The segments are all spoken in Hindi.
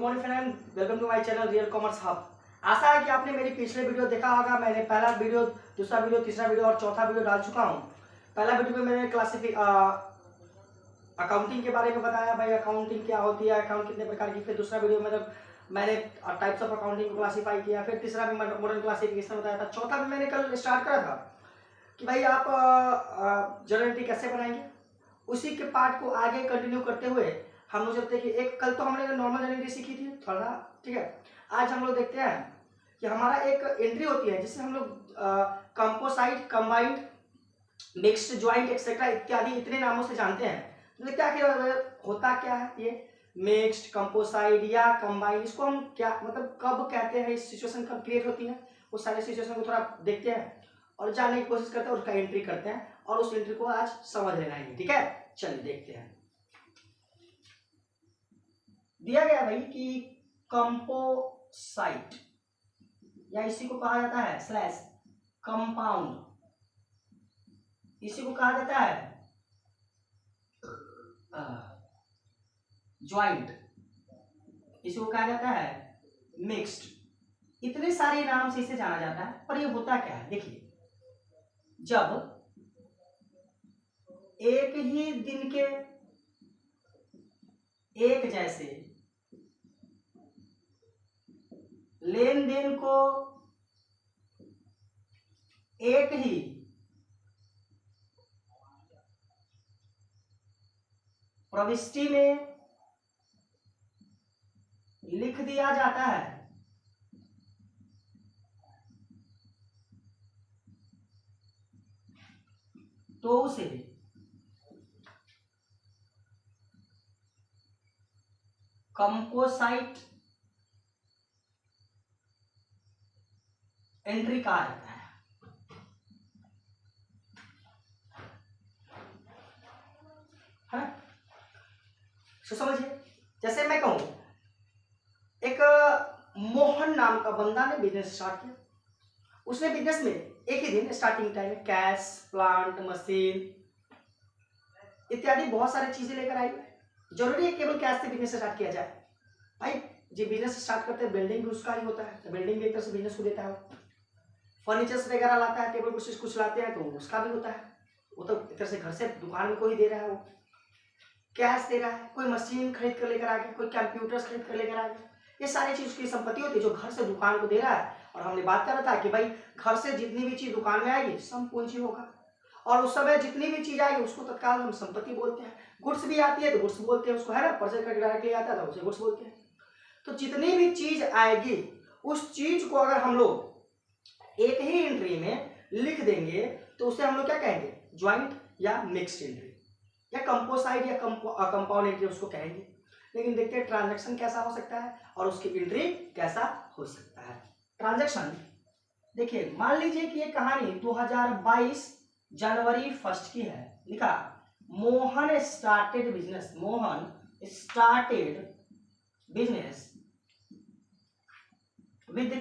Morning friend, welcome to my channel real commerce hub. आशा है कि आपने मेरी पिछले वीडियो देखा होगा। मैंने पहला वीडियो, दूसरा वीडियो, तीसरा वीडियो और चौथा वीडियो डाल चुका हूँ। पहला वीडियो में मैंने अकाउंटिंग के बारे में बताया, भाई अकाउंटिंग क्या होती है, अकाउंट कितने प्रकार की। फिर दूसरा वीडियो में मैंने टाइप्स ऑफ अकाउंटिंग को क्लासीफाई किया। फिर तीसरा भी मॉडर्न क्लासिफिकेशन बताया था। चौथा भी मैंने कल स्टार्ट करा था कि भाई आप जर्नल एंट्री कैसे बनाएंगे। उसी के पार्ट को आगे कंटिन्यू करते हुए हम लोग चलते हैं कि एक कल तो हमने नॉर्मल जर्नल एंट्री सीखी थी थोड़ा, ठीक है। आज हम लोग देखते हैं कि हमारा एक एंट्री होती है जिससे हम लोग composite, combined, mixed, joint etcetera इत्यादि इतने नामों से जानते हैं। मतलब क्या होता क्या है ये मिक्स्ड, कंपोसाइट या कंबाइंड, इसको हम क्या मतलब कब कहते हैं, इस सिचुएशन कब क्रिएट होती है, वो सारे सिचुएशन को थोड़ा देखते हैं और जानने की कोशिश करते हैं और उसका एंट्री करते हैं और उस एंट्री को आज समझ लेना है, ठीक है। चलिए देखते हैं। दिया गया भाई कि कंपोसाइट या इसी को कहा जाता है स्लैश कंपाउंड, इसी को कहा जाता है ज्वाइंट, इसी को कहा जाता है मिक्स्ड। इतने सारे नाम से इसे जाना जाता है। पर ये होता क्या है, देखिए, जब एक ही दिन के एक जैसे लेन देन को एक ही प्रविष्टि में लिख दिया जाता है तो उसे कंपोसाइट एंट्री कहा जाता है। तो समझिए, जैसे मैं कहूं एक मोहन नाम का बंदा ने बिजनेस स्टार्ट किया। उसने बिजनेस में एक ही दिन स्टार्टिंग टाइम में कैश, प्लांट, मशीन इत्यादि बहुत सारी चीजें लेकर आई। जरूरी है केवल कैश से बिजनेस स्टार्ट किया जाए? भाई जो बिजनेस स्टार्ट करते हैं बिल्डिंग भी उसका ही होता है, तो बिल्डिंग भी एक तरह से बिजनेस को देता है। फर्नीचर्स वगैरह लाता है, टेबल कुछ लाते हैं तो उसका भी होता है, वो तो एक तरह से घर से दुकान में कोई दे रहा है, वो कैश दे रहा है। कोई मशीन खरीद कर लेकर आ गया, कोई कंप्यूटर्स खरीद कर लेकर आ गया, ये सारी चीज उसकी संपत्ति होती है जो घर से दुकान को दे रहा है। और हमने बात करा था कि भाई घर से जितनी भी चीज दुकान में आएगी सम पूंजी होगा, और उस समय जितनी भी चीज आएगी उसको तत्काल हम संपत्ति बोलते हैं। गुड्स भी आती है तो गुड्स बोलते हैं उसको, है ना, परचेज करके डायरेक्टली आता है तो उसे गुड्स बोलते हैं। तो जितनी भी चीज आएगी उस चीज को अगर हम लोग एक ही एंट्री में लिख देंगे तो उसे हम लोग क्या कहेंगे, ज्वाइंट या मिक्स्ड एंट्री या कंपोसाइट या कंपाउंड एंट्री उसको कहेंगे। लेकिन देखते हैं ट्रांजैक्शन कैसा हो सकता है और उसकी एंट्री कैसा हो सकता है। ट्रांजैक्शन देखिए, मान लीजिए कि ये कहानी 2022 जनवरी 1 की है। लिखा Mohan started business, Mohan started business with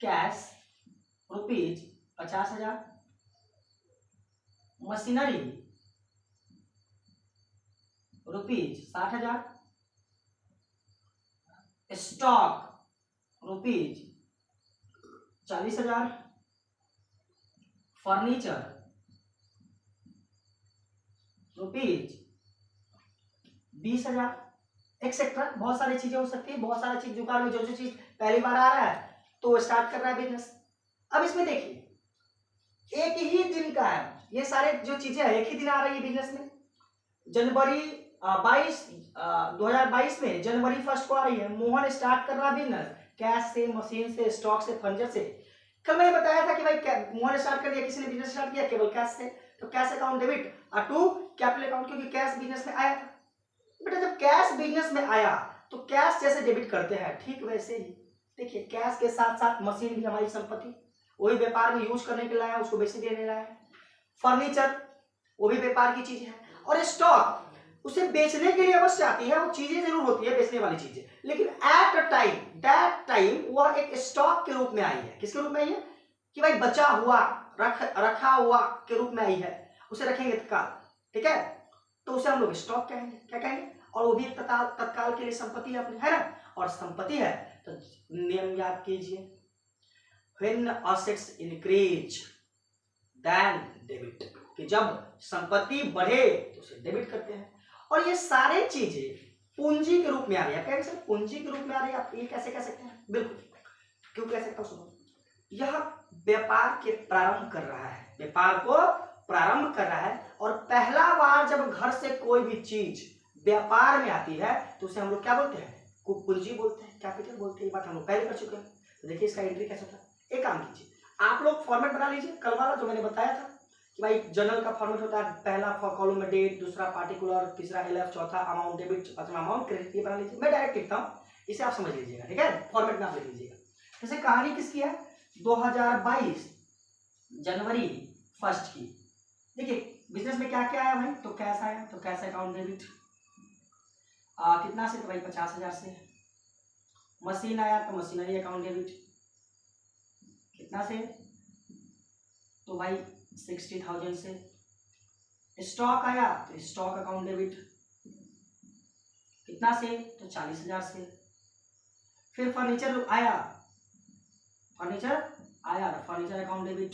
cash rupees 50,000, machinery rupees 60,000, stock rupees 40,000, furniture rupees 20,000 etcetera. बहुत सारी चीजें हो सकती है, बहुत सारी चीज दुकान में जो जो चीज पहली बार आ रहा है तो स्टार्ट कर रहा है बिजनेस। अब इसमें देखिए एक ही दिन का है, ये सारे जो चीजें है एक ही दिन आ रही है बिजनेस में। जनवरी 2022 में जनवरी 1 को आ रही है। मोहन स्टार्ट कर रहा है बिजनेस कैश से, मशीन से, स्टॉक से, फर्नीचर से। कल मैंने बताया था कि भाई मोहन स्टार्ट कर दिया, किसी ने बिजनेस स्टार्ट किया केवल कैश से, तो cash account debit to capital account, क्योंकि कैश बिजनेस में आया था। बेटा जब कैश बिजनेस में आया तो कैश जैसे डेबिट करते हैं ठीक वैसे ही देखिए कैश के साथ साथ मशीन भी हमारी संपत्ति, वही व्यापार में यूज करने के लिए आया, उसको बेचने देने लाया है। फर्नीचर वो भी व्यापार की चीज है, और स्टॉक उसे बेचने के लिए अवश्य आती है, वो चीजें जरूर होती है बेचने वाली चीजें, लेकिन at a time that time वह एक स्टॉक के रूप में आई है। किसके रूप में आई है कि भाई बचा हुआ रखा हुआ के रूप में आई है, उसे रखेंगे तत्काल, ठीक है, तो उसे हम लोग स्टॉक कहेंगे। क्या कहेंगे? और वो भी एक तत्काल के लिए संपत्ति है अपनी, है ना, और संपत्ति है तो नियम याद कीजिए, when assets increase then debit, कि जब संपत्ति बढ़े तो उसे डेबिट करते हैं। और ये सारे चीजें पूंजी के रूप में आ रही है। क्या सर पूंजी के रूप में आ रही है, आप ये कैसे कह सकते हैं? बिल्कुल, क्यों कह सकता हूं? सुनो, यह व्यापार के प्रारंभ कर रहा है, व्यापार को प्रारंभ कर रहा है, और पहला बार जब घर से कोई भी चीज व्यापार में आती है तो उसे हम लोग क्या बोलते हैं? पूंजी बोलते हैं, कैपिटल बोलते हैं। ये बात हम लोग पहले कर चुके हैं। तो देखिए इसका एंट्री कैसे होता है। एक काम कीजिए, आप लोग फॉर्मेट बना लीजिए कल वाला जो मैंने बताया था कि भाई जर्नल का फॉर्मेट होता है, पहला कॉलम में डेट, दूसरा पार्टिकुलर, तीसरा एलएफ, चौथा अमाउंट डेबिट, पांचवा अमाउंट क्रेडिट। ये बना लीजिए, मैं डायरेक्ट लिखता हूँ, इसे आप समझ लीजिएगा, ठीक है? फॉर्मेट में आप लिख लीजिएगा। जैसे कहानी किसकी है? 2022 जनवरी 1 की। देखिए बिजनेस में क्या क्या आया भाई? तो कैश आया, तो कैश अकाउंट डेबिट। कितना से? तो भाई 50,000 से। मशीन आया तो मशीनरी अकाउंट डेबिट। कितना से? तो भाई 60,000 से। स्टॉक आया तो स्टॉक अकाउंट डेबिट। कितना से? तो 40,000 से। फिर फर्नीचर आया, फर्नीचर अकाउंट डेबिट।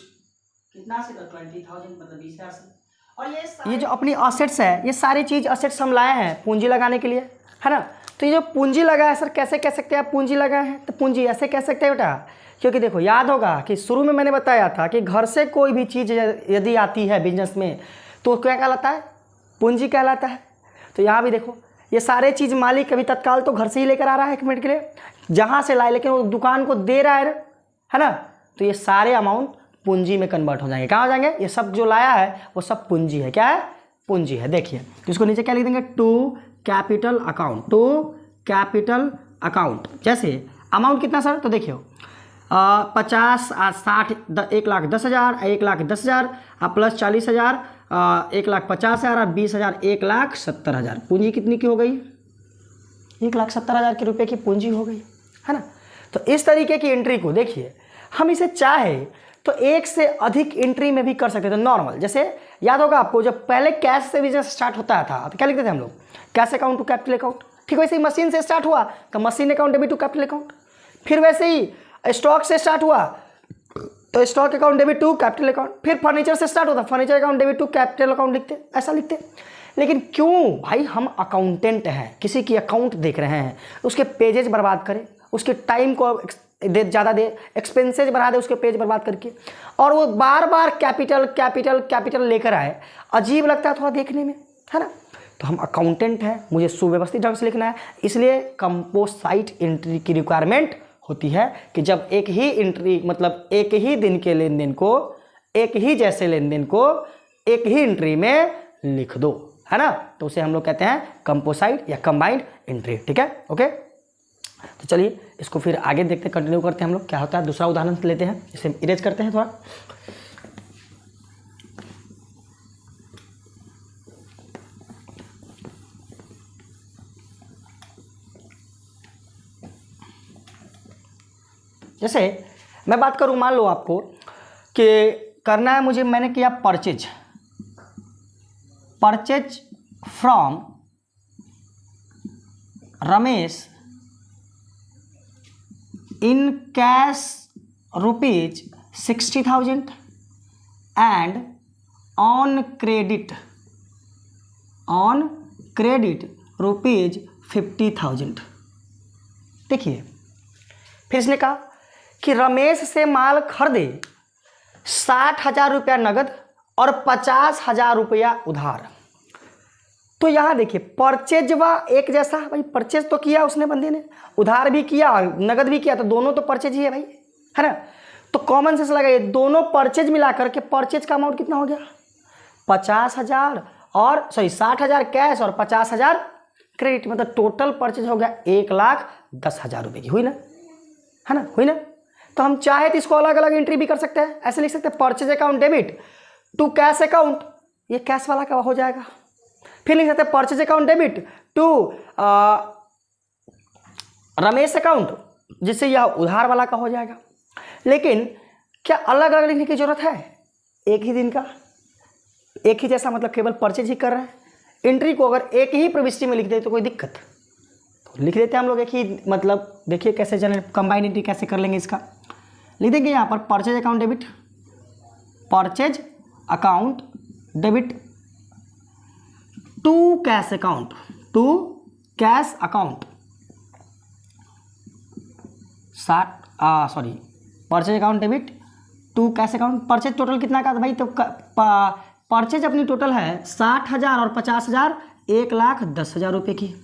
कितना से? तो 20,000, मतलब 20,000 से। और ये जो अपनी असेट्स है, ये सारी चीज असेट्स हम लाए हैं पूंजी लगाने के लिए, है ना? तो ये जो पूंजी लगा है सर, कैसे कह सकते हैं आप पूंजी लगा है? तो पूंजी ऐसे कह सकते हैं बेटा, क्योंकि देखो याद होगा कि शुरू में मैंने बताया था कि घर से कोई भी चीज़ यदि आती है बिजनेस में तो क्या कहलाता है? पूंजी कहलाता है। तो यहाँ भी देखो ये सारे चीज़ मालिक अभी तत्काल तो घर से ही लेकर आ रहा है 1 मिनट के लिए, जहाँ से लाए, लेकिन वो दुकान को दे रहा है ना? तो ये सारे अमाउंट पूंजी में कन्वर्ट हो जाएंगे। कहाँ हो जाएंगे? ये सब जो लाया है वो सब पूंजी है। क्या है? पूंजी है। देखिए इसको नीचे क्या लिख देंगे? To capital account, to capital account. जैसे अमाउंट कितना सर? तो देखिए 50, 60, 1,10,000, 1,10,000 प्लस 40,000, 1,50,000 और 20,000, 1,70,000। पूंजी कितनी की हो गई? 1,70,000 के रुपए की पूंजी हो गई, है ना? तो इस तरीके की एंट्री को देखिए, हम इसे चाहे तो एक से अधिक एंट्री में भी कर सकते थे। नॉर्मल, जैसे याद होगा आपको जब पहले कैश से बिजनेस स्टार्ट होता था तो क्या लिखते थे हम लोग? Cash account to capital account. ठीक वैसे ही मशीन से स्टार्ट हुआ तो machine account debit to capital account. फिर वैसे ही स्टॉक से स्टार्ट हुआ तो stock account debit to capital account. फिर फर्नीचर से स्टार्ट होता, furniture account debit to capital account लिखते, ऐसा लिखते। लेकिन क्यों भाई? हम अकाउंटेंट हैं, किसी की अकाउंट देख रहे हैं, उसके पेजेज बर्बाद करें, उसके टाइम को ज़्यादा दे, एक्सपेंसेज बढ़ा दे उसके पेज बर्बाद करके, और वो बार बार कैपिटल कैपिटल कैपिटल लेकर आए, अजीब लगता है थोड़ा देखने में, है ना? तो हम अकाउंटेंट हैं, मुझे सुव्यवस्थित ढंग से लिखना है, इसलिए कंपोसाइट एंट्री की रिक्वायरमेंट होती है कि जब एक ही एंट्री, मतलब एक ही दिन के लेन देन को, एक ही जैसे लेन देन को एक ही एंट्री में लिख दो, है ना? तो उसे हम लोग कहते हैं कंपोसाइट या कंबाइंड एंट्री। ठीक है, ओके। तो चलिए इसको फिर आगे देखते, कंटिन्यू करते हैं हम लोग क्या होता है। दूसरा उदाहरण लेते हैं, इसे इरेज करते हैं थोड़ा। जैसे मैं बात करूं, मान लो आपको कि करना है मुझे, मैंने किया purchase from Ramesh in cash rupees 60,000 and on credit rupees 50,000। देखिए फिर इसने कहा कि रमेश से माल खरीदे 60,000 रुपया नगद और 50,000 रुपया उधार। तो यहाँ देखिए परचेज व एक जैसा, भाई परचेज तो किया उसने बंदे ने, उधार भी किया नगद भी किया, तो दोनों तो परचेज ही है भाई, है ना? तो कॉमन सेंस लगाइए, दोनों परचेज मिला करके परचेज का अमाउंट कितना हो गया? 50,000 और 60,000 कैश और 50,000 क्रेडिट, मतलब टोटल परचेज हो गया 1,10,000 रुपये की, हुई ना? है ना? हुई ना? तो हम चाहे तो इसको अलग अलग एंट्री भी कर सकते हैं, ऐसे लिख सकते हैं purchase account debit to cash account, ये कैश वाला का हो जाएगा। फिर लिख सकते हैं purchase account debit to Ramesh account, जिससे यह उधार वाला का हो जाएगा। लेकिन क्या अलग अलग लिखने की जरूरत है? एक ही दिन का, एक ही जैसा, मतलब केवल परचेज ही कर रहे हैं, एंट्री को अगर एक ही प्रविष्टि में लिख दे तो कोई दिक्कत, तो लिख देते हैं हम लोग एक ही, मतलब देखिए कैसे जनरेट कंबाइंड एंट्री कैसे कर लेंगे इसका। लिख देंगे यहाँ पर purchase account debit, purchase account debit to cash account, to cash account 60 purchase account debit to cash account. Purchase total कितना का था भाई, तो परचेज अपनी टोटल है 60,000 और 50,000, 1,10,000 रुपये की।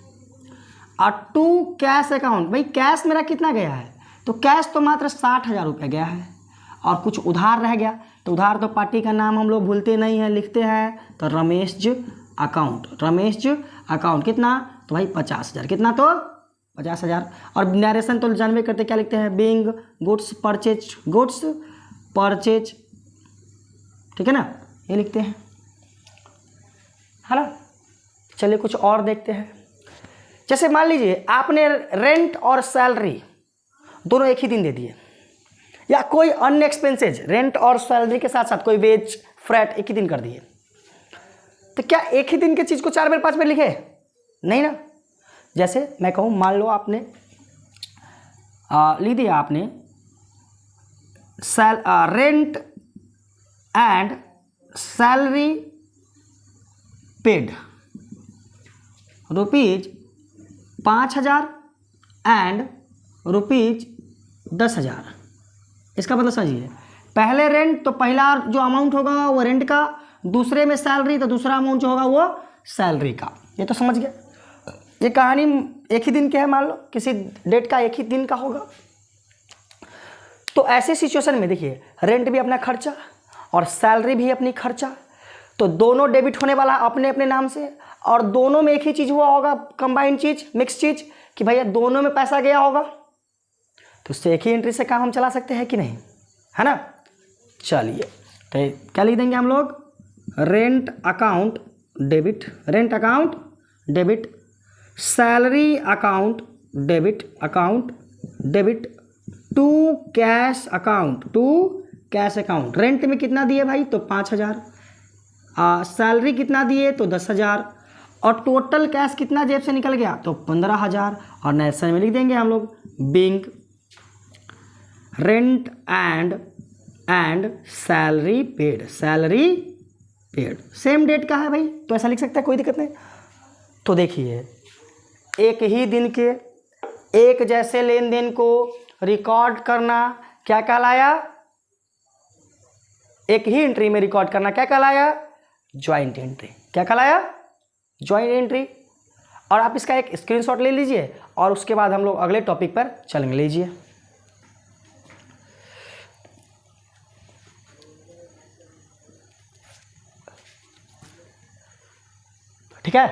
और टू कैश अकाउंट, भाई कैश मेरा कितना गया है, तो कैश तो मात्र 60,000 रुपये गया है और कुछ उधार रह गया, तो उधार तो पार्टी का नाम हम लोग भूलते नहीं हैं, लिखते हैं तो रमेश जी अकाउंट, रमेश जी अकाउंट कितना, तो भाई 50,000, कितना तो 50,000। और नरेशन तो जानवे करते क्या लिखते हैं, Bing goods purchase, goods purchase, ठीक है ना, ये लिखते हैं, है ना। चलिए कुछ और देखते हैं। जैसे मान लीजिए आपने रेंट और सैलरी दोनों एक ही दिन दे दिए, या कोई अन्य एक्सपेंसेज रेंट और सैलरी के साथ साथ कोई वेज फ्रैट एक ही दिन कर दिए, तो क्या एक ही दिन की चीज़ को 4 बार 5 बार लिखे, नहीं ना। जैसे मैं कहूँ, मान लो आपने लिख दिया आपने rent and salary paid ₹5,000 and ₹10,000। इसका मतलब समझिए, पहले रेंट तो पहला जो अमाउंट होगा वो रेंट का, दूसरे में सैलरी तो दूसरा अमाउंट जो होगा वो सैलरी का। ये तो समझ गया। ये कहानी एक ही दिन की है, मान लो किसी डेट का एक ही दिन का होगा, तो ऐसे सिचुएशन में देखिए रेंट भी अपना खर्चा और सैलरी भी अपनी खर्चा, तो दोनों डेबिट होने वाला अपने अपने नाम से, और दोनों में एक ही चीज़ हुआ होगा, कंबाइंड चीज़, मिक्स चीज़, कि भैया दोनों में पैसा गया होगा, तो उससे एक ही एंट्री से काम हम चला सकते हैं कि नहीं, है ना। चलिए तो क्या लिख देंगे हम लोग, rent account debit, rent account debit, salary account debit, account debit to cash account, to cash account. Rent में कितना दिए भाई, तो 5,000, सैलरी कितना दिए तो 10,000, और टोटल कैश कितना जेब से निकल गया तो 15,000। और नरेशन में लिख देंगे हम लोग being rent and salary paid, salary paid same date का है भाई, तो ऐसा लिख सकते हैं, कोई दिक्कत नहीं। तो देखिए एक ही दिन के एक जैसे लेन देन को रिकॉर्ड करना क्या कहलाया, एक ही एंट्री में रिकॉर्ड करना क्या कहलाया, ज्वाइंट एंट्री। क्या कहलाया, ज्वाइंट एंट्री। और आप इसका एक स्क्रीनशॉट ले लीजिए और उसके बाद हम लोग अगले टॉपिक पर चलेंगे। लीजिए, ठीक है।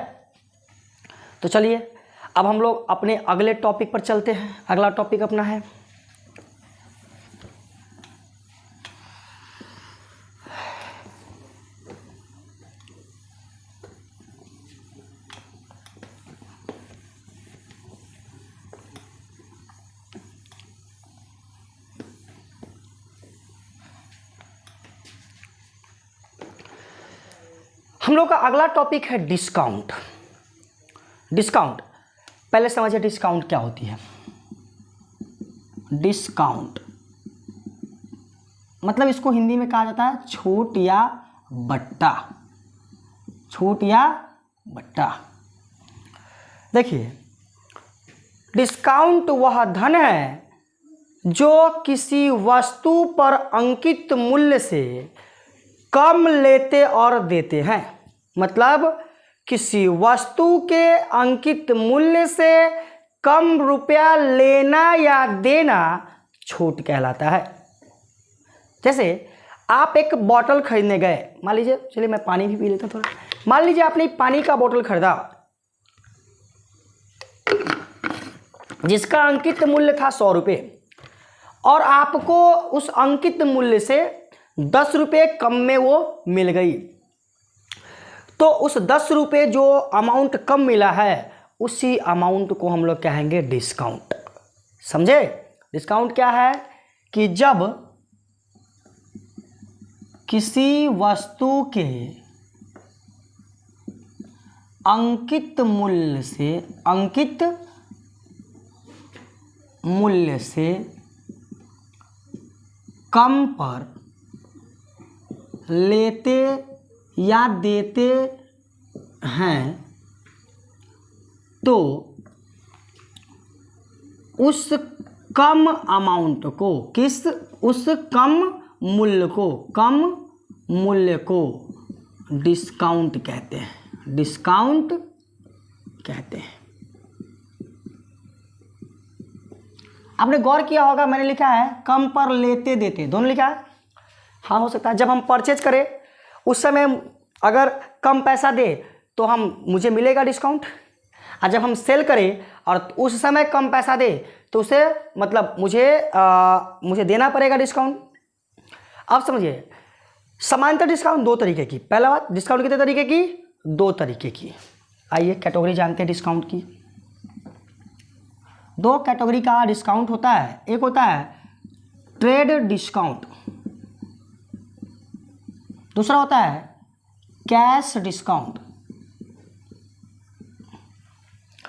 तो चलिए अब हम लोग अपने अगले टॉपिक पर चलते हैं। अगला टॉपिक अपना है हम लोग का अगला टॉपिक है डिस्काउंट। डिस्काउंट पहले समझिए डिस्काउंट क्या होती है। डिस्काउंट मतलब इसको हिंदी में कहा जाता है छूट या बट्टा, छूट या बट्टा। देखिए डिस्काउंट वह धन है जो किसी वस्तु पर अंकित मूल्य से कम लेते और देते हैं। मतलब किसी वस्तु के अंकित मूल्य से कम रुपया लेना या देना छूट कहलाता है। जैसे आप एक बोतल खरीदने गए, मान लीजिए, चलिए मैं पानी भी पी लेता हूँ थोड़ा। मान लीजिए आपने पानी का बोतल खरीदा जिसका अंकित मूल्य था 100 रुपये, और आपको उस अंकित मूल्य से 10 रुपये कम में वो मिल गई, तो उस 10 रुपये जो अमाउंट कम मिला है उसी अमाउंट को हम लोग कहेंगे डिस्काउंट। समझे? डिस्काउंट क्या है कि जब किसी वस्तु के अंकित मूल्य से कम पर लेते या देते हैं तो उस कम अमाउंट को उस कम मूल्य को डिस्काउंट कहते हैं। आपने गौर किया होगा, मैंने लिखा है कम पर लेते देते, दोनों लिखा है। हाँ, हो सकता है जब हम परचेज करें उस समय अगर कम पैसा दे तो मुझे मिलेगा डिस्काउंट, और जब हम सेल करें और उस समय कम पैसा दे तो उसे मतलब मुझे देना पड़ेगा डिस्काउंट। अब समझिए, समांतर डिस्काउंट दो तरीके की। पहला बात, डिस्काउंट कितने तरीके की? दो तरीके की। आइए कैटेगरी जानते हैं डिस्काउंट की। दो कैटेगरी का डिस्काउंट होता है। एक होता है ट्रेड डिस्काउंट, दूसरा होता है कैश डिस्काउंट।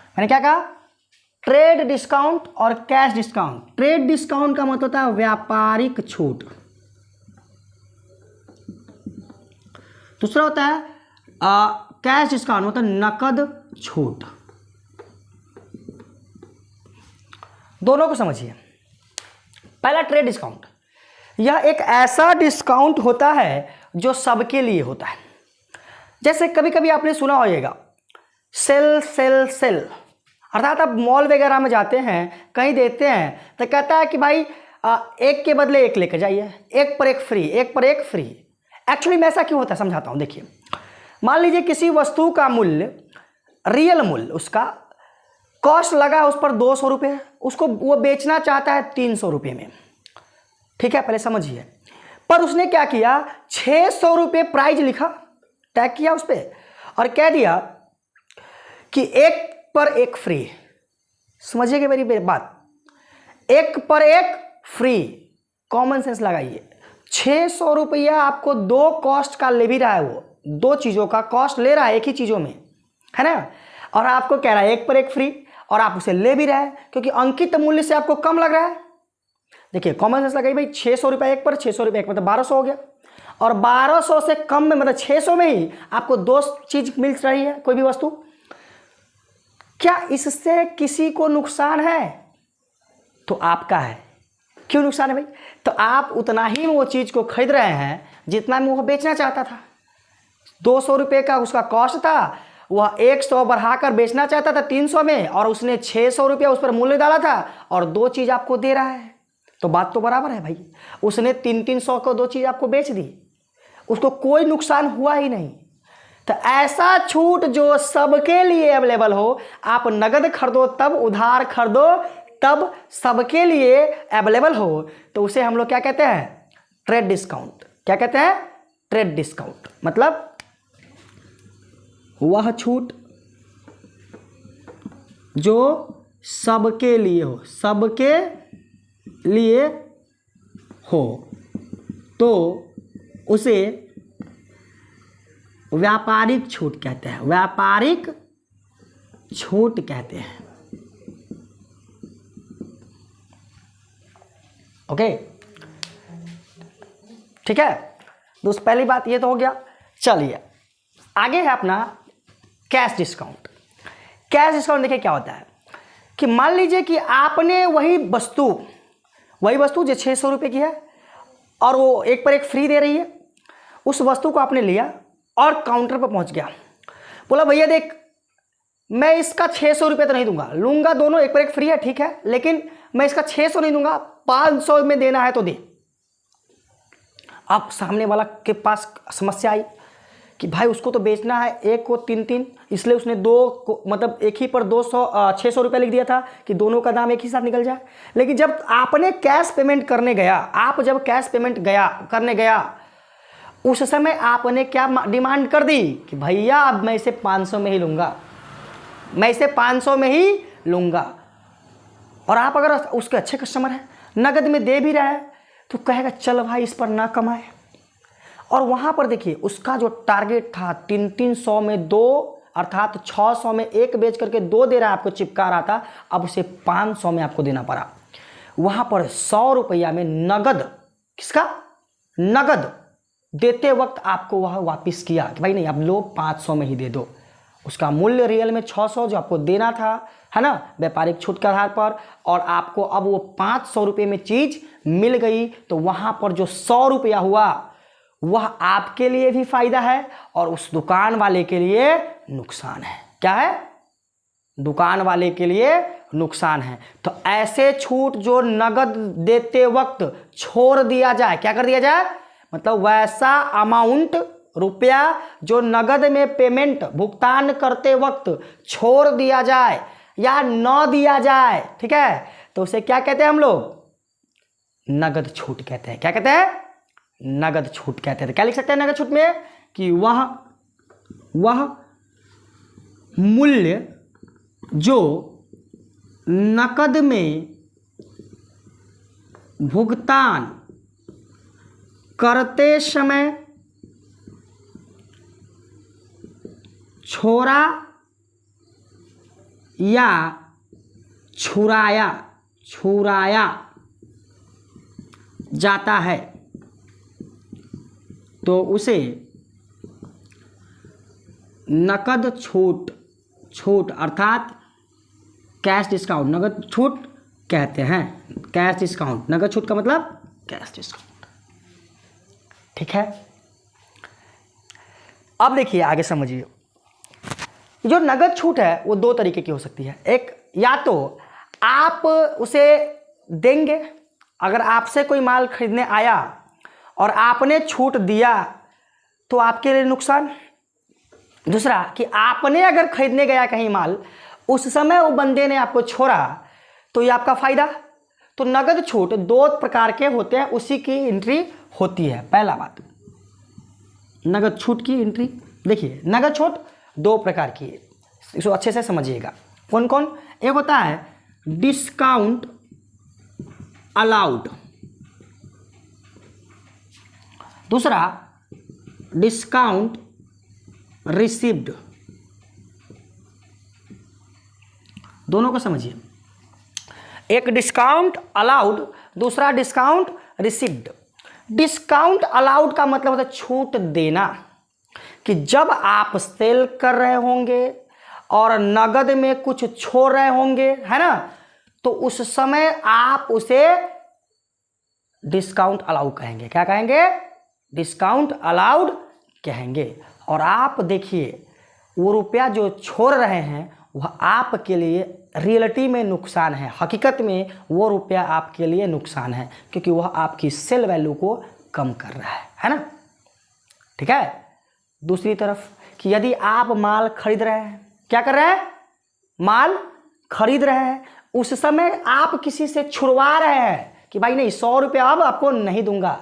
मैंने क्या कहा? ट्रेड डिस्काउंट और कैश डिस्काउंट। ट्रेड डिस्काउंट का मतलब होता है व्यापारिक छूट, दूसरा होता है कैश डिस्काउंट मतलब नकद छूट। दोनों को समझिए। पहला ट्रेड डिस्काउंट, यह एक ऐसा डिस्काउंट होता है जो सबके लिए होता है। जैसे कभी कभी आपने सुना होगा सेल सेल सेल, अर्थात आप मॉल वगैरह में जाते हैं, कहीं देते हैं तो कहता है कि भाई एक के बदले एक लेकर जाइए, एक पर एक फ्री, एक पर एक फ्री। एक्चुअली में ऐसा क्यों होता है समझाता हूँ। देखिए, मान लीजिए किसी वस्तु का मूल्य, रियल मूल्य, उसका कॉस्ट लगा है उस पर 200 रुपये, उसको वो बेचना चाहता है 300 रुपये में। ठीक है, पहले समझिए। पर उसने क्या किया, 600 रुपये प्राइज लिखा, टैग किया उस पर और कह दिया कि एक पर एक फ्री। समझिएगा मेरी बात, एक पर एक फ्री। कॉमन सेंस लगाइए। 600 रुपया आपको दो कॉस्ट का ले भी रहा है, वो दो चीज़ों का कॉस्ट ले रहा है एक ही चीज़ों में, है ना, और आपको कह रहा है एक पर एक फ्री, और आप उसे ले भी रहे हैं क्योंकि अंकित मूल्य से आपको कम लग रहा है। देखिए कॉमन सेंस लगाइए भाई, 600 रुपये एक पर, 600 रुपये एक मतलब 1200 हो गया, और 1200 से कम में मतलब 600 में ही आपको दो चीज मिल रही है, कोई भी वस्तु। क्या इससे किसी को नुकसान है? तो आपका है। क्यों नुकसान है भाई? तो आप उतना ही में वो चीज़ को खरीद रहे हैं जितना में वो बेचना चाहता था। 200 रुपये का उसका कॉस्ट था, वह 100 बढ़ाकर बेचना चाहता था 300 में, और उसने 600 रुपया उस पर मूल्य डाला था और दो चीज़ आपको दे रहा है। तो बात तो बराबर है भाई। उसने 300 को दो चीज़ आपको बेच दी, उसको कोई नुकसान हुआ ही नहीं। तो ऐसा छूट जो सबके लिए अवेलेबल हो, आप नगद खरीदो तब, उधार खरीदो तब, सबके लिए अवेलेबल हो, तो उसे हम लोग क्या कहते हैं? Trade discount. क्या कहते हैं? Trade discount. मतलब वह छूट जो सबके लिए हो, सबके लिए हो, तो उसे व्यापारिक छूट कहते हैं। व्यापारिक छूट कहते हैं। ओके, ठीक है दोस्त, पहली बात ये तो हो गया। चलिए आगे है अपना कैश डिस्काउंट। कैश डिस्काउंट देखिए क्या होता है कि मान लीजिए कि आपने वही वस्तु जो 600 रुपये की है और वो एक पर एक फ्री दे रही है, उस वस्तु को आपने लिया और काउंटर पर पहुंच गया, बोला भैया देख मैं इसका 600 रुपये तो नहीं दूंगा, लूंगा दोनों एक पर एक फ्री है ठीक है, लेकिन मैं इसका 600 नहीं दूंगा, 500 में देना है तो दे। अब सामने वाला के पास समस्या आई कि भाई उसको तो बेचना है एक को 3-3, इसलिए उसने दो को मतलब एक ही पर 600 रुपये लिख दिया था कि दोनों का दाम एक ही साथ निकल जाए। लेकिन जब आपने कैश पेमेंट करने गया, करने गया उस समय आपने क्या डिमांड कर दी कि भैया अब मैं इसे 500 में ही लूँगा, मैं इसे 500 में ही लूँगा। और आप अगर उसके अच्छे कस्टमर हैं, नगद में दे भी रहा है, तो कहेगा चल भाई इस पर ना कमाए। और वहाँ पर देखिए उसका जो टारगेट था 300 में दो अर्थात 600 में एक बेच करके 2 दे रहा है, आपको चिपका रहा था, अब उसे 500 में आपको देना पड़ा। वहां पर 100 रुपया में नगद, किसका, नगद देते वक्त आपको वह वापस किया कि भाई नहीं, अब लो 500 में ही दे दो। उसका मूल्य रियल में 600 जो आपको देना था, है ना, व्यापारिक छूट के आधार पर, और आपको अब वो 500 रुपये में चीज मिल गई, तो वहां पर जो 100 रुपया हुआ वह आपके लिए भी फायदा है और उस दुकान वाले के लिए नुकसान है। क्या है, दुकान वाले के लिए नुकसान है। तो ऐसे छूट जो नगद देते वक्त छोड़ दिया जाए, क्या कर दिया जाए, मतलब वैसा अमाउंट रुपया जो नगद में पेमेंट भुगतान करते वक्त छोड़ दिया जाए या न दिया जाए, ठीक है, तो उसे क्या कहते हैं हम लोग, नगद छूट कहते हैं। क्या कहते हैं, नगद छूट कहते हैं। क्या लिख सकते हैं नगद छूट में कि वह मूल्य जो नकद में भुगतान करते समय छोड़ा या छुराया जाता है तो उसे नकद छूट अर्थात कैश डिस्काउंट, नगद छूट कहते हैं। कैश डिस्काउंट, नगद छूट का मतलब कैश डिस्काउंट, ठीक है। अब देखिए आगे समझिए, जो नगद छूट है वो 2 तरीके की हो सकती है। एक, या तो आप उसे देंगे, अगर आपसे कोई माल खरीदने आया और आपने छूट दिया तो आपके लिए नुकसान। दूसरा कि आपने अगर खरीदने गया कहीं माल, उस समय वो बंदे ने आपको छोड़ा तो ये आपका फायदा। तो नगद छूट 2 प्रकार के होते हैं, उसी की एंट्री होती है। पहला बात, नगद छूट की एंट्री देखिए, नगद छूट 2 प्रकार की है, इसको अच्छे से समझिएगा। कौन कौन, एक होता है डिस्काउंट अलाउड, दूसरा डिस्काउंट रिसीव्ड। दोनों को समझिए, एक डिस्काउंट अलाउड, दूसरा डिस्काउंट रिसीव्ड। डिस्काउंट अलाउड का मतलब होता है छूट देना, कि जब आप सेल कर रहे होंगे और नगद में कुछ छोड़ रहे होंगे, है ना, तो उस समय आप उसे डिस्काउंट अलाउड कहेंगे। क्या कहेंगे, डिस्काउंट अलाउड कहेंगे। और आप देखिए वो रुपया जो छोड़ रहे हैं वह आपके लिए रियलिटी में नुकसान है, हकीकत में वो रुपया आपके लिए नुकसान है, क्योंकि वह आपकी सेल वैल्यू को कम कर रहा है ना, ठीक है। दूसरी तरफ कि यदि आप माल खरीद रहे हैं, क्या कर रहे हैं, माल खरीद रहे हैं, उस समय आप किसी से छुड़वा रहे हैं कि भाई नहीं 100 रुपया अब आपको नहीं दूंगा,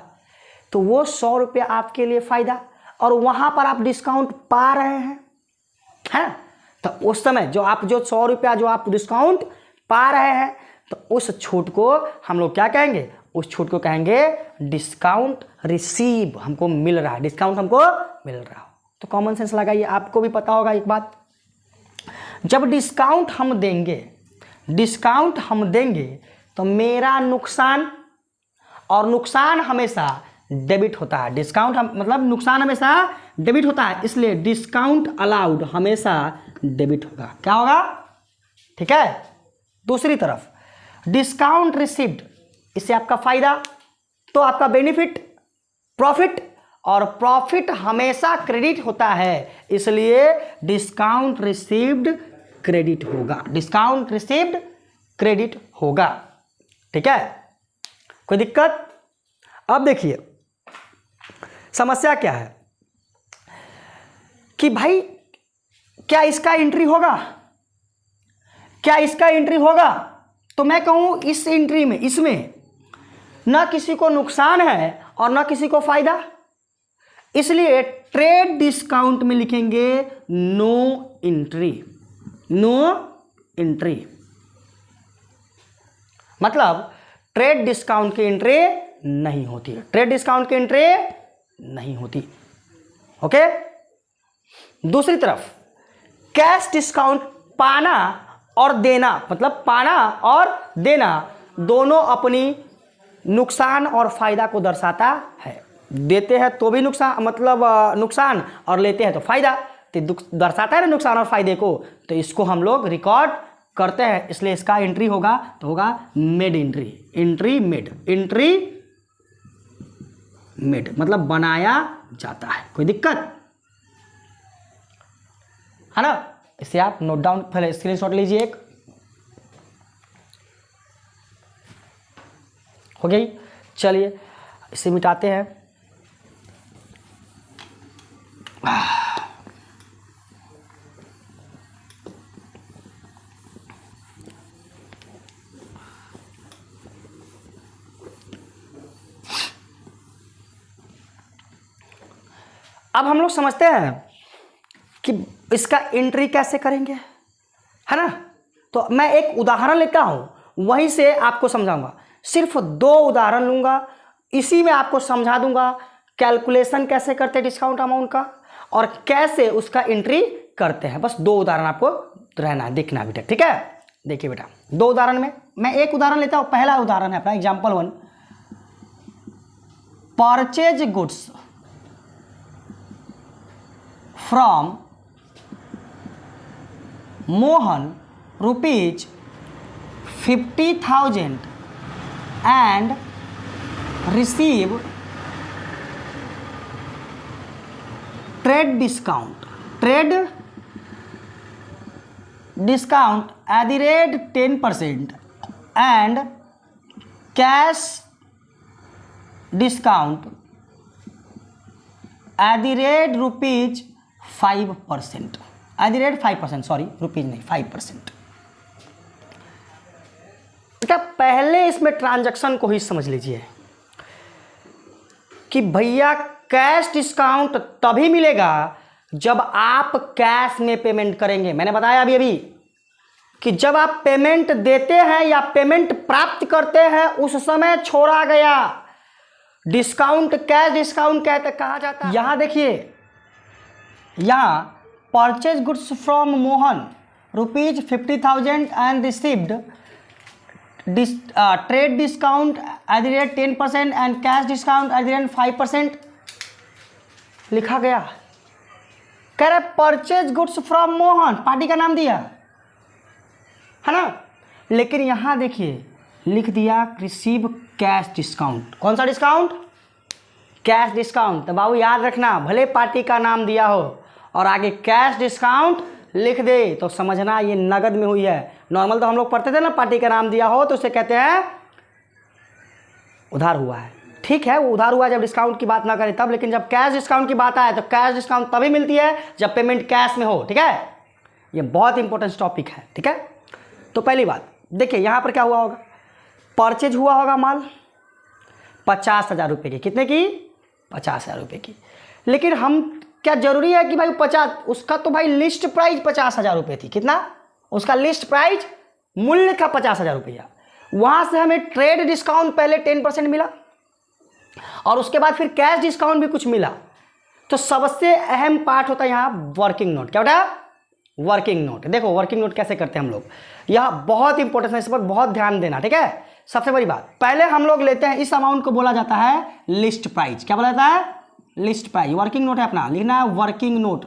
तो वो 100 रुपया आपके लिए फायदा, और वहां पर आप डिस्काउंट पा रहे हैं, है। तो उस समय जो 100 रुपया जो आप डिस्काउंट पा रहे हैं, तो उस छूट को हम लोग क्या कहेंगे, उस छूट को कहेंगे डिस्काउंट रिसीव। हमको मिल रहा है, डिस्काउंट हमको मिल रहा हो। तो कॉमन सेंस लगाइए, आपको भी पता होगा एक बात, जब डिस्काउंट हम देंगे तो मेरा नुकसान, और नुकसान हमेशा डेबिट होता है। डिस्काउंट मतलब नुकसान हमेशा डेबिट होता है, इसलिए डिस्काउंट अलाउड हमेशा डेबिट होगा। क्या होगा, ठीक है। दूसरी तरफ डिस्काउंट रिसीव्ड, इससे आपका फायदा, तो आपका बेनिफिट, प्रॉफिट, और प्रॉफिट हमेशा क्रेडिट होता है, इसलिए डिस्काउंट रिसीव्ड क्रेडिट होगा। डिस्काउंट रिसीव्ड क्रेडिट होगा, ठीक है। कोई दिक्कत। अब देखिए समस्या क्या है कि भाई क्या इसका एंट्री होगा, क्या इसका एंट्री होगा, तो मैं कहूं इस एंट्री में, इसमें ना किसी को नुकसान है और ना किसी को फायदा, इसलिए ट्रेड डिस्काउंट में लिखेंगे नो एंट्री। नो एंट्री मतलब ट्रेड डिस्काउंट की एंट्री नहीं होती है, ट्रेड डिस्काउंट की एंट्री नहीं होती, ओके। दूसरी तरफ कैश डिस्काउंट पाना और देना, मतलब पाना और देना दोनों अपनी नुकसान और फायदा को दर्शाता है। देते हैं तो भी नुकसान, मतलब नुकसान, और लेते हैं तो फायदा, तो दर्शाता है ना नुकसान और फायदे को, तो इसको हम लोग रिकॉर्ड करते हैं। इसलिए इसका एंट्री होगा तो होगा मेड एंट्री, एंट्री मेड मतलब बनाया जाता है। कोई दिक्कत है ना? इसे आप नोट डाउन, पहले स्क्रीनशॉट लीजिए एक। हो गई, चलिए इसे मिटाते हैं। अब हम लोग समझते हैं कि इसका एंट्री कैसे करेंगे, है ना? तो मैं एक उदाहरण लेता हूं, वहीं से आपको समझाऊंगा। सिर्फ 2 उदाहरण लूंगा, इसी में आपको समझा दूंगा कैलकुलेशन कैसे करते हैं डिस्काउंट अमाउंट का और कैसे उसका एंट्री करते हैं। बस 2 उदाहरण आपको रहना है, देखना बेटा, ठीक है? देखिए बेटा, 2 उदाहरण में मैं एक उदाहरण लेता हूं। पहला उदाहरण है अपना example 1, purchase goods from Mohan rupees 50,000 and receive trade discount at the rate 10% and cash discount at the rate rupees 5%, at the rate 5%, sorry rupees नहीं 5%। बेटा पहले इसमें ट्रांजैक्शन को ही समझ लीजिए कि भैया कैश डिस्काउंट तभी मिलेगा जब आप कैश में पेमेंट करेंगे। मैंने बताया अभी कि जब आप पेमेंट देते हैं या पेमेंट प्राप्त करते हैं उस समय छोड़ा गया डिस्काउंट कैश डिस्काउंट कहा जाता है। यहां देखिए, यहां purchase goods from Mohan rupees 50,000 and received trade discount at the rate 10% and cash discount at the rate 5% लिखा गया। कह रहे purchase goods from Mohan, party का नाम दिया है ना, लेकिन यहां देखिए लिख दिया रिसीव कैश डिस्काउंट। कौन सा डिस्काउंट? Cash discount. तो बाबू याद रखना, भले पार्टी का नाम दिया हो और आगे कैश डिस्काउंट लिख दे तो समझना ये नगद में हुई है। नॉर्मल तो हम लोग पढ़ते थे ना, पार्टी का नाम दिया हो तो उसे कहते हैं उधार हुआ है। ठीक है, वो उधार हुआ जब डिस्काउंट की बात ना करें तब, लेकिन जब कैश डिस्काउंट की बात आए तो कैश डिस्काउंट तभी मिलती है जब पेमेंट कैश में हो। ठीक है, ये बहुत इंपॉर्टेंट टॉपिक है। ठीक है, तो पहली बात देखिए यहां पर क्या हुआ होगा, परचेज हुआ होगा माल 50,000 रुपये की। कितने की? 50,000 रुपये की। लेकिन हम क्या जरूरी है कि भाई 50, उसका तो भाई लिस्ट प्राइस 50,000 रुपये थी। कितना? उसका लिस्ट प्राइस मूल्य था 50,000 रुपया। वहां से हमें ट्रेड डिस्काउंट पहले 10% मिला और उसके बाद फिर कैश डिस्काउंट भी कुछ मिला। तो सबसे अहम पार्ट होता है यहाँ वर्किंग नोट। क्या बेटा? Working note. देखो वर्किंग नोट कैसे करते हैं हम लोग, यह बहुत इंपॉर्टेंट है, इस पर बहुत ध्यान देना। ठीक है, सबसे बड़ी बात, पहले हम लोग लेते हैं इस अमाउंट को बोला जाता है लिस्ट प्राइस। क्या बोला जाता है? List price. वर्किंग नोट है अपना, लिखना है वर्किंग नोट।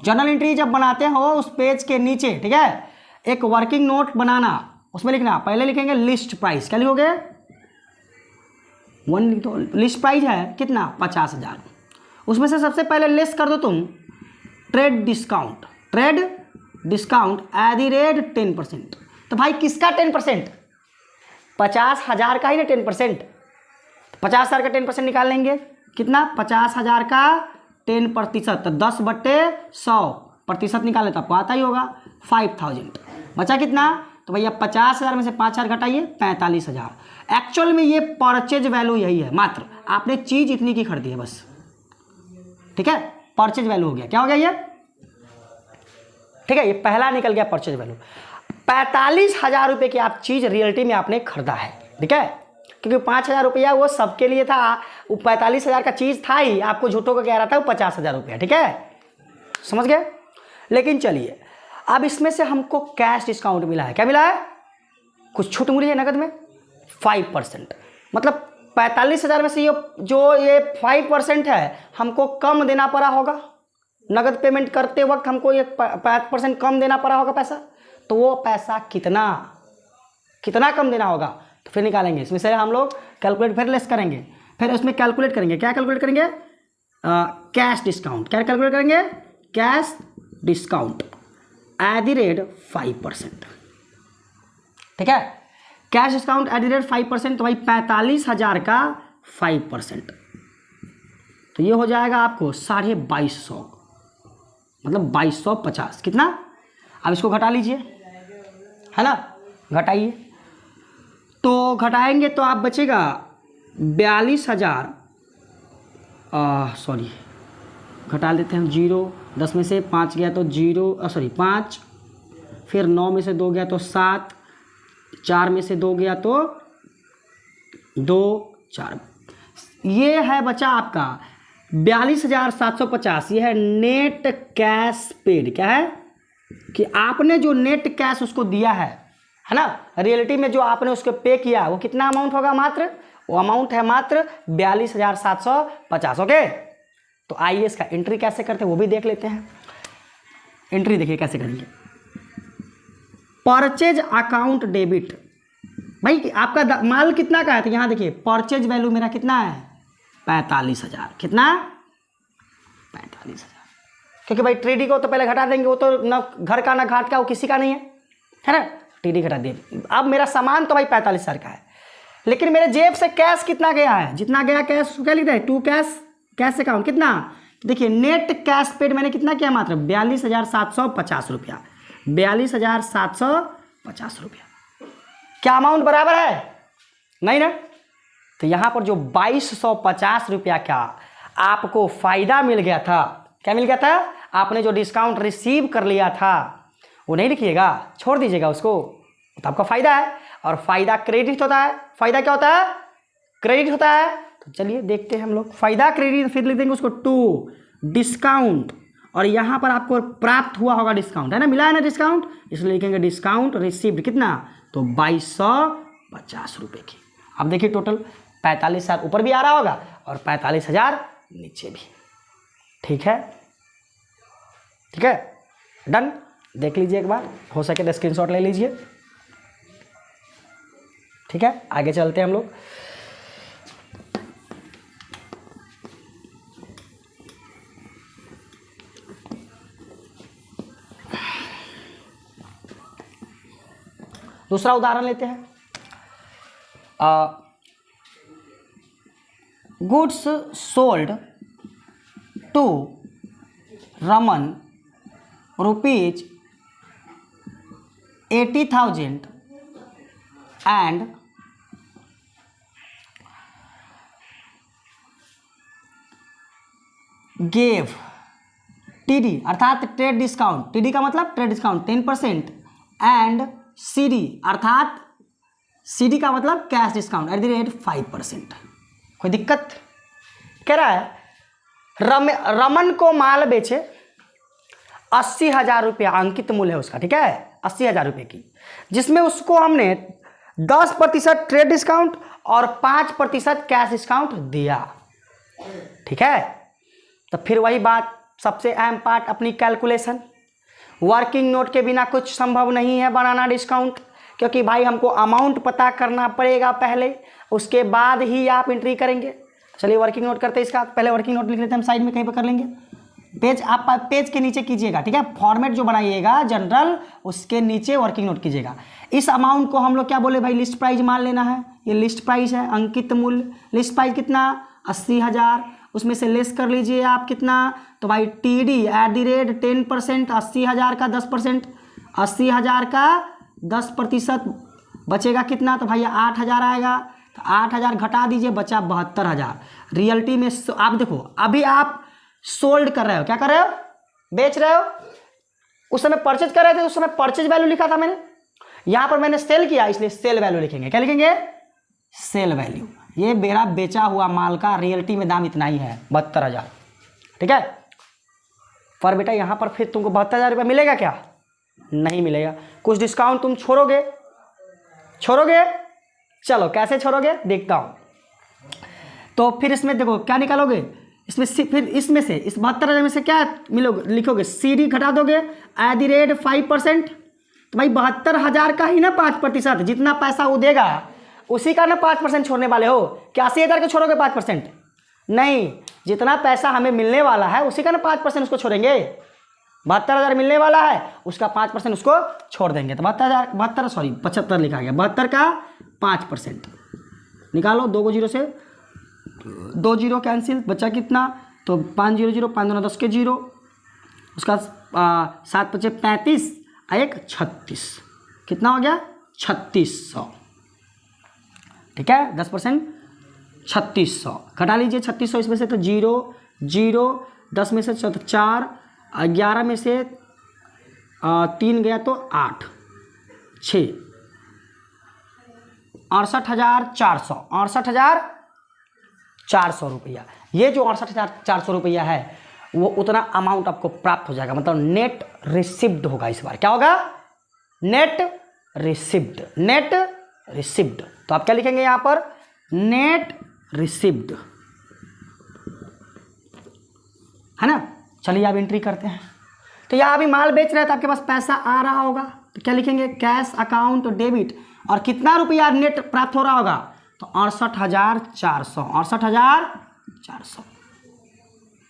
जर्नल एंट्री जब बनाते हो उस पेज के नीचे, ठीक है, एक वर्किंग नोट बनाना, उसमें लिखना, पहले लिखेंगे लिस्ट प्राइस। क्या लिखोगे? 1 लिख दो। लिस्ट प्राइस है कितना? 50,000। उसमें से सबसे पहले लेस कर दो तुम trade discount. Trade discount at the rate 10%। तो भाई किसका 10%? 50,000 का ही ना 10%। 50,000 का 10% निकाल लेंगे, कितना? 50,000 का 10%, तो 10/100% निकाले तो आपको आता ही होगा 5,000। बचा कितना? तो भैया 50,000 में से 5,000 घटाइए 45,000। एक्चुअल में ये परचेज वैल्यू यही है, मात्र आपने चीज इतनी की खरीदी है बस। ठीक है, परचेज वैल्यू हो गया। क्या हो गया ये? ठीक है, ये पहला निकल गया परचेज वैल्यू। 45,000 रुपये की आप चीज रियलिटी में आपने खरीदा है। ठीक है, क्योंकि 5,000 रुपया वो सबके लिए था, वो 45,000 का चीज था ही, आपको झूठों का कह रहा था वो 50,000 रुपया। ठीक है, समझ गए? लेकिन चलिए अब इसमें से हमको कैश डिस्काउंट मिला है, क्या मिला है, कुछ छूट मिली है नकद में 5%, मतलब 45,000 में से ये 5% है हमको कम देना पड़ा होगा, नगद पेमेंट करते वक्त हमको ये 5% कम देना पड़ा होगा पैसा, तो वो पैसा कितना कम देना होगा, तो फिर निकालेंगे इसमें से हम लोग कैलकुलेट, फिर लेस करेंगे, फिर उसमें कैलकुलेट करेंगे, क्या कैलकुलेट करेंगे, कैश डिस्काउंट, क्या कैलकुलेट करेंगे, cash discount at the rate 5%, ठीक है, cash discount at the rate 5%, तो भाई 45,000 का 5%, तो ये हो जाएगा आपको 2250, मतलब 2250, कितना, अब इसको घटा लीजिए, है ना, घटाइए, तो घटाएंगे तो आप बचेगा 42,000, सॉरी घटा लेते हैं हम, 0 10 में से 5 गया तो 5, फिर 9 में से 2 गया तो 7, 4 में से 2 गया तो 2, 4, ये है बचा आपका 42,750, ये है नेट कैश पेड, क्या है कि आपने जो नेट कैश उसको दिया है ना, रियलिटी में जो आपने उसको पे किया वो कितना अमाउंट होगा, वो अमाउंट है मात्र 42,750, ओके। तो आइए इसका एंट्री कैसे करते हैं वो भी देख लेते हैं। एंट्री देखिए कैसे करेंगे, परचेज अकाउंट डेबिट, भाई आपका माल कितना का है, तो यहाँ देखिए परचेज वैल्यू मेरा कितना है 45,000, कितना 45,000, क्योंकि भाई ट्रेडी को तो पहले घटा देंगे, वो तो ना घर का ना घाट का, वो किसी का नहीं है ना, ट्रेडी घटा दिए। अब मेरा सामान तो भाई 45,000 का है, लेकिन मेरे जेब से कैश कितना गया है, जितना गया कैश उसको क्या लिखते हैं, टू कैश अकाउंट, कितना, देखिए नेट कैश पेड मैंने कितना किया, मात्र 42,750 रुपया, 42,750 रुपया, क्या अमाउंट बराबर है, नहीं ना, तो यहाँ पर जो 2250 रुपया का आपको फायदा मिल गया था, क्या मिल गया था, आपने जो डिस्काउंट रिसीव कर लिया था वो नहीं लिखिएगा, छोड़ दीजिएगा उसको, तो आपका फायदा है, और फायदा क्रेडिट होता है, फायदा क्या होता है, क्रेडिट होता है। तो चलिए देखते हैं हम लोग, फायदा क्रेडिट, फिर लिख देंगे उसको टू डिस्काउंट, और यहाँ पर आपको प्राप्त हुआ होगा डिस्काउंट, है ना, मिला है ना डिस्काउंट, इसलिए लिखेंगे डिस्काउंट रिसीव्ड, कितना, तो 2250 रुपये की। अब देखिए टोटल 45,000 ऊपर भी आ रहा होगा और 45,000 नीचे भी, ठीक है, ठीक है, डन। देख लीजिए एक बार, हो सके तो स्क्रीनशॉट ले लीजिए, ठीक है, आगे चलते हैं हम लोग। दूसरा उदाहरण लेते हैं, goods sold to Raman rupees 80,000 and gave TD अर्थात ट्रेड डिस्काउंट, टीडी का मतलब ट्रेड डिस्काउंट 10% एंड सीडी अर्थात सीडी का मतलब cash discount at the rate 5%। कोई दिक्कत, कह रहा है रमन को माल बेचे 80,000 रुपया अंकित मूल्य है उसका, ठीक है, 80,000 रुपये की, जिसमें उसको हमने 10% ट्रेड डिस्काउंट और 5% कैश डिस्काउंट दिया, ठीक है। तो फिर वही बात, सबसे अहम पार्ट अपनी कैलकुलेशन, वर्किंग नोट के बिना कुछ संभव नहीं है बनाना डिस्काउंट, क्योंकि भाई हमको अमाउंट पता करना पड़ेगा पहले, उसके बाद ही आप एंट्री करेंगे। चलिए वर्किंग नोट करते हैं इसका, पहले वर्किंग नोट लिख लेते हैं हम, साइड में कहीं पर कर लेंगे, पेज आप पेज के नीचे कीजिएगा, ठीक है, फॉर्मेट जो बनाइएगा जनरल उसके नीचे वर्किंग नोट कीजिएगा। इस अमाउंट को हम लोग क्या बोले भाई, लिस्ट प्राइस मान लेना है, ये लिस्ट प्राइस है, अंकित मूल्य, लिस्ट प्राइस कितना 80,000, उसमें से लेस कर लीजिए आप कितना, तो भाई T D eight the rate 10%, 80,000 का 10%, 80,000 का 10% बचेगा कितना, तो भाई 8,000 आएगा, तो 8,000 घटा दीजिए, बचा 72,000। रियलिटी में आप देखो, अभी आप सोल्ड कर रहे हो, क्या कर रहे हो, बेच रहे हो, उस समय परचेज कर रहे थे, उस समय परचेज वैल्यू लिखा था मैंने, यहां पर मैंने सेल किया इसलिए सेल वैल्यू लिखेंगे, क्या लिखेंगे, सेल वैल्यू। ये मेरा बेचा हुआ माल का रियलिटी में दाम इतना ही है 72,000, ठीक है। पर बेटा यहाँ पर फिर तुमको 72,000 रुपये मिलेगा क्या, नहीं मिलेगा। कुछ डिस्काउंट तुम छोड़ोगे, चलो कैसे छोड़ोगे देखता हूँ। तो फिर इसमें देखो क्या निकालोगे, इसमें फिर इसमें से इस 72,000 में से क्या लिखोगे, CD घटा दोगे @5%। तो भाई 72,000 का ही ना 5%, जितना पैसा वो देगा उसी का ना 5% छोड़ने वाले हो। क्या 80,000 को छोड़ोगे 5%? नहीं, जितना पैसा हमें मिलने वाला है उसी का ना 5% उसको छोड़ेंगे। 72,000 मिलने वाला है, उसका 5% उसको छोड़ देंगे। तो 75 लिखा गया, 72 का 5% निकालो। 2 को 0 से 2 0 कैंसिल, बचा कितना, तो 5 0 0, 5 2 10 के 0, उसका 7 5 35, 1 36, कितना हो गया 3600। ठीक है, 10% 3600 घटा लीजिए। 3600 इसमें से तो 0 0, 10 में से 4, 11 में से 3 गया तो 8, 6, 68,400, 68,400 रुपया। ये जो 68,400 रुपया है वो उतना अमाउंट आपको प्राप्त हो जाएगा, मतलब नेट रिसिव्ड होगा। इस बार क्या होगा, नेट रिसिव्ड। तो आप क्या लिखेंगे यहाँ पर, नेट रिसिव्ड, है ना। चलिए आप एंट्री करते हैं। तो यहाँ अभी माल बेच रहे थे, आपके पास पैसा आ रहा होगा, तो क्या लिखेंगे, कैश अकाउंट डेबिट, और कितना रुपया नेट प्राप्त हो रहा होगा, तो 68,400, 68,400,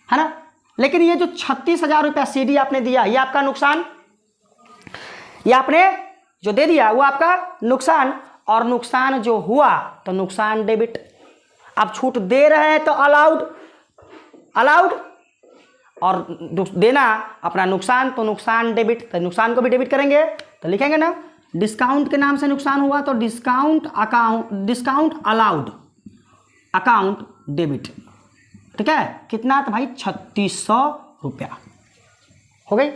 है ना। लेकिन ये जो 36,000 रुपया CD आपने दिया, ये आपका नुकसान, ये आपने जो दे दिया वो आपका नुकसान, और नुकसान जो हुआ तो नुकसान डेबिट। आप छूट दे रहे हैं तो अलाउड, और देना अपना नुकसान तो नुकसान डेबिट, तो नुकसान को भी डेबिट करेंगे। तो लिखेंगे ना, डिस्काउंट के नाम से नुकसान हुआ तो डिस्काउंट अलाउड अकाउंट डेबिट। ठीक है, कितना, तो भाई 3600 रुपया हो गई।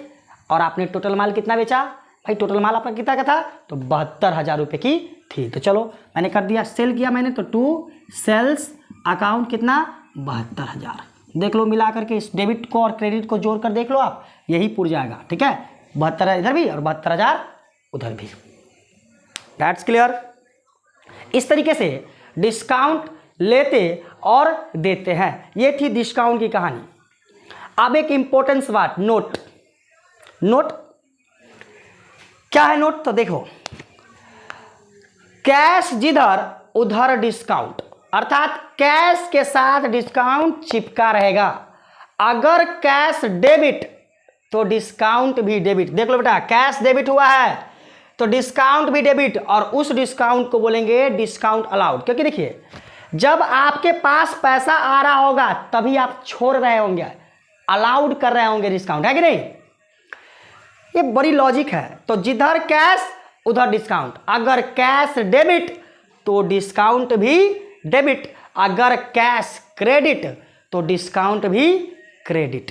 और आपने टोटल माल कितना बेचा, भाई टोटल माल आपका कितना का था, तो 72,000 रुपये की थी। तो चलो मैंने कर दिया, सेल किया मैंने, तो टू सेल्स अकाउंट कितना, 72,000। देख लो मिला करके, इस डेबिट को और क्रेडिट को जोड़ कर देख लो आप, यही पूर जाएगा। ठीक है, 72,000 इधर भी और 72,000 उधर भी। That's clear. इस तरीके से डिस्काउंट लेते और देते हैं। ये थी डिस्काउंट की कहानी। अब एक इंपॉर्टेंस बात, नोट क्या है नोट, तो देखो, कैश जिधर उधर डिस्काउंट, अर्थात कैश के साथ डिस्काउंट चिपका रहेगा। अगर कैश डेबिट तो डिस्काउंट भी डेबिट। देख लो बेटा, कैश डेबिट हुआ है तो डिस्काउंट भी डेबिट, और उस डिस्काउंट को बोलेंगे डिस्काउंट अलाउड। क्योंकि देखिए, जब आपके पास पैसा आ रहा होगा तभी आप छोड़ रहे होंगे, अलाउड कर रहे होंगे डिस्काउंट, है कि नहीं। ये बड़ी लॉजिक है। तो जिधर कैश उधर डिस्काउंट, अगर कैश डेबिट तो डिस्काउंट भी डेबिट, अगर कैश क्रेडिट तो डिस्काउंट भी क्रेडिट,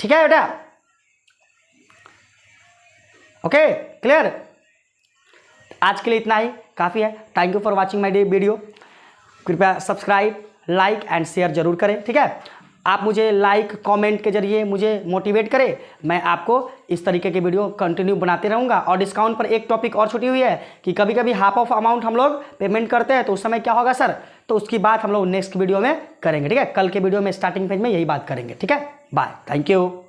ठीक है बेटा। Okay, clear. आज के लिए इतना ही काफ़ी है। Thank you for watching my video. कृपया सब्सक्राइब, लाइक एंड शेयर जरूर करें। ठीक है, आप मुझे लाइक कमेंट के जरिए मुझे मोटिवेट करें, मैं आपको इस तरीके के वीडियो कंटिन्यू बनाते रहूँगा। और डिस्काउंट पर एक टॉपिक और छुटी हुई है कि कभी कभी हाफ ऑफ अमाउंट हम लोग पेमेंट करते हैं, तो उस समय क्या होगा सर, तो उसकी बात हम लोग नेक्स्ट वीडियो में करेंगे। ठीक है, कल के वीडियो में स्टार्टिंग पेज में यही बात करेंगे। ठीक है, बाय, थैंक यू।